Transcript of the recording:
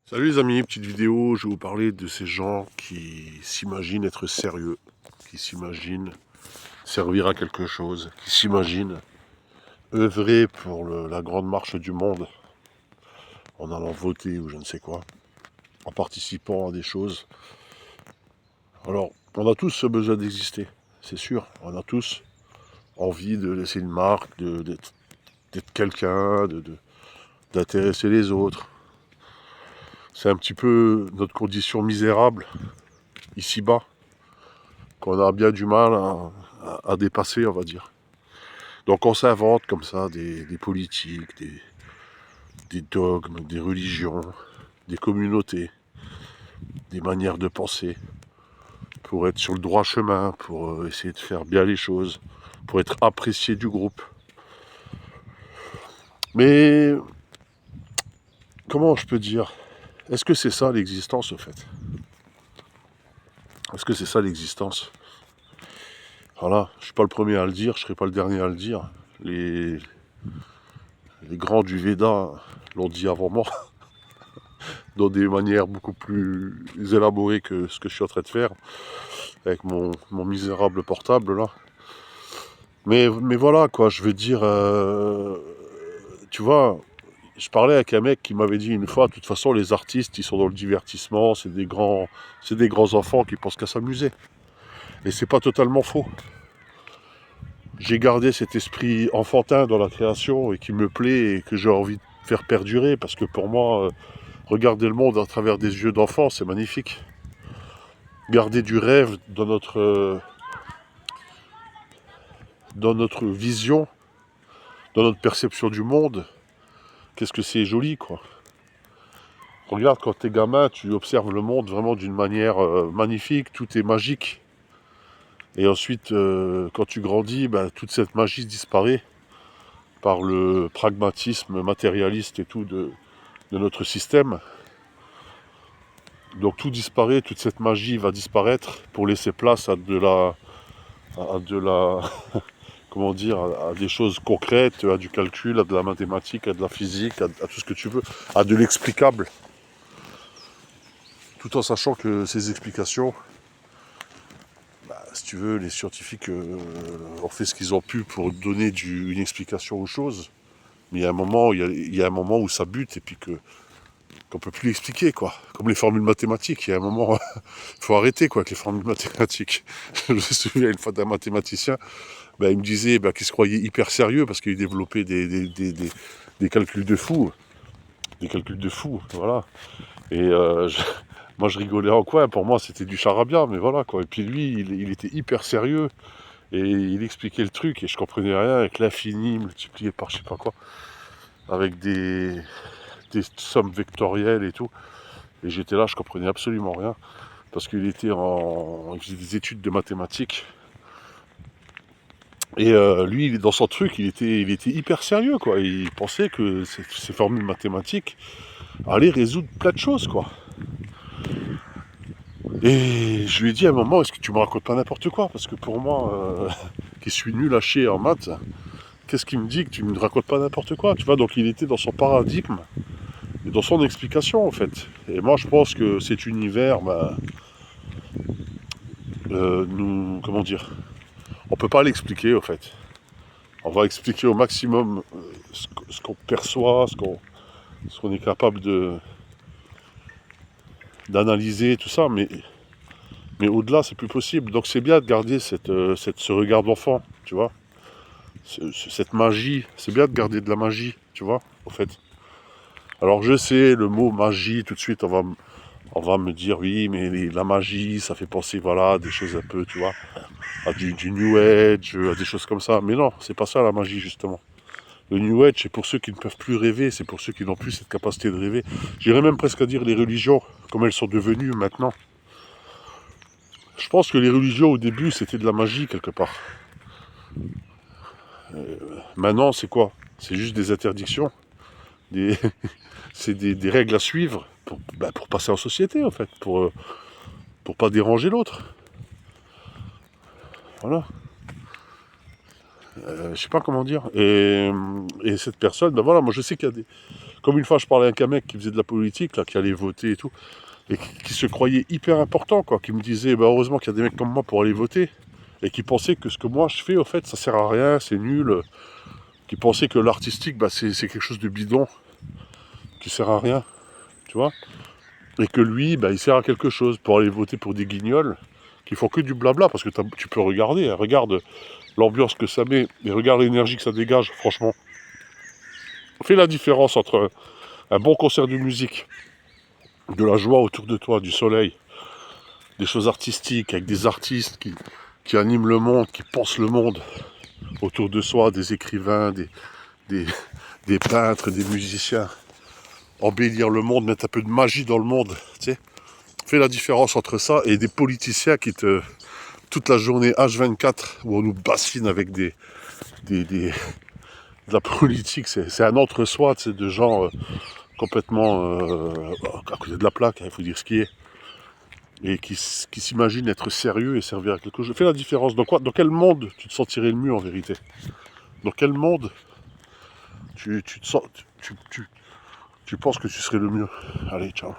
Salut les amis, petite vidéo, je vais vous parler de ces gens qui s'imaginent être sérieux, qui s'imaginent servir à quelque chose, qui s'imaginent œuvrer pour la grande marche du monde en allant voter ou je ne sais quoi, en participant à des choses. Alors, on a tous ce besoin d'exister, c'est sûr, on a tous envie de laisser une marque, d'être quelqu'un, d'intéresser les autres. C'est un petit peu notre condition misérable, ici-bas, qu'on a bien du mal à dépasser, on va dire. Donc on s'invente comme ça des politiques, des dogmes, des religions, des communautés, des manières de penser, pour être sur le droit chemin, pour essayer de faire bien les choses, pour être apprécié du groupe. Mais comment je peux dire? Est-ce que c'est ça l'existence au fait? Est-ce que c'est ça l'existence? Voilà, je ne suis pas le premier à le dire, je ne serai pas le dernier à le dire. Les grands du Veda l'ont dit avant moi, dans des manières beaucoup plus élaborées que ce que je suis en train de faire, avec mon misérable portable là. Mais voilà quoi, je veux dire, tu vois, je parlais avec un mec qui m'avait dit une fois, de toute façon les artistes ils sont dans le divertissement, c'est des grands enfants qui pensent qu'à s'amuser. Et c'est pas totalement faux. J'ai gardé cet esprit enfantin dans la création et qui me plaît et que j'ai envie de faire perdurer parce que pour moi, regarder le monde à travers des yeux d'enfant, c'est magnifique. Garder du rêve dans notre vision, dans notre perception du monde, qu'est-ce que c'est joli quoi. Regarde quand t'es gamin, tu observes le monde vraiment d'une manière magnifique, tout est magique. Et ensuite, quand tu grandis, toute cette magie disparaît par le pragmatisme matérialiste et tout de notre système. Donc tout disparaît, toute cette magie va disparaître pour laisser place à de la comment dire, à des choses concrètes, à du calcul, à de la mathématique, à de la physique, à tout ce que tu veux, à de l'explicable. Tout en sachant que ces explications, si tu veux, les scientifiques ont fait ce qu'ils ont pu pour donner une explication aux choses. Mais il y a un moment où ça bute et puis qu'on peut plus l'expliquer, quoi. Comme les formules mathématiques, il y a un moment, il faut arrêter, quoi, avec les formules mathématiques. Je me souviens une fois d'un mathématicien, il me disait qu'il se croyait hyper sérieux parce qu'il développait des calculs de fou. Des calculs de fou, voilà. Et moi, je rigolais en coin, pour moi, c'était du charabia, mais voilà, quoi. Et puis lui, il était hyper sérieux, et il expliquait le truc, et je comprenais rien, avec l'infini multiplié par je sais pas quoi, avec des sommes vectorielles et tout. Et j'étais là, je comprenais absolument rien, parce qu'il il faisait des études de mathématiques. Et lui, dans son truc, il était hyper sérieux, quoi. Il pensait que ces formules mathématiques allaient résoudre plein de choses, quoi. Et je lui ai dit à un moment, est-ce que tu me racontes pas n'importe quoi? Parce que pour moi, qui suis nul à chier en maths, qu'est-ce qui me dit que tu ne me racontes pas n'importe quoi? Tu vois, donc il était dans son paradigme et dans son explication, en fait. Et moi, je pense que cet univers, comment dire, on peut pas l'expliquer, en fait. On va expliquer au maximum ce qu'on perçoit, ce qu'on est capable d'analyser, tout ça, mais au-delà, c'est plus possible. Donc c'est bien de garder ce regard d'enfant, tu vois. Cette magie, c'est bien de garder de la magie, tu vois, en fait. Alors je sais, le mot magie, tout de suite, on va me dire, oui, mais la magie, ça fait penser, voilà, à des choses un peu, tu vois, à du New Age, à des choses comme ça. Mais non, c'est pas ça la magie, justement. Le New Age, c'est pour ceux qui ne peuvent plus rêver, c'est pour ceux qui n'ont plus cette capacité de rêver. J'irais même presque à dire les religions, comme elles sont devenues maintenant. Je pense que les religions, au début, c'était de la magie, quelque part. Maintenant, c'est quoi? C'est juste des interdictions, des, c'est des règles à suivre pour passer en société, en fait, pour pas déranger l'autre. Voilà. Je sais pas comment dire. Et cette personne, ben voilà, moi je sais qu'il y a des... Comme une fois je parlais avec un mec qui faisait de la politique, là, qui allait voter et tout, et qui se croyait hyper important, quoi, qui me disait, bah, heureusement qu'il y a des mecs comme moi pour aller voter, et qui pensait que ce que moi je fais, au fait, ça sert à rien, c'est nul, qui pensait que l'artistique, bah, c'est quelque chose de bidon, qui sert à rien, tu vois, et que lui, bah, il sert à quelque chose, pour aller voter pour des guignols, qui font que du blabla, parce que tu peux regarder, hein, regarde l'ambiance que ça met, et regarde l'énergie que ça dégage, franchement. Fais la différence entre un bon concert de musique, de la joie autour de toi, du soleil, des choses artistiques, avec des artistes qui animent le monde, qui pensent le monde autour de soi, des écrivains, des, des peintres, des musiciens, embellir le monde, mettre un peu de magie dans le monde, tu sais. Fais la différence entre ça et des politiciens qui te, toute la journée H24, où on nous bassine avec de la politique, c'est un entre-soi, tu sais, de gens complètement à côté de la plaque, il faut dire ce qui est, et qui s'imaginent être sérieux et servir à quelque chose. Fais la différence. Dans quel monde tu te sentirais le mieux en vérité? Dans quel monde tu te sens, tu penses que tu serais le mieux? Allez, ciao.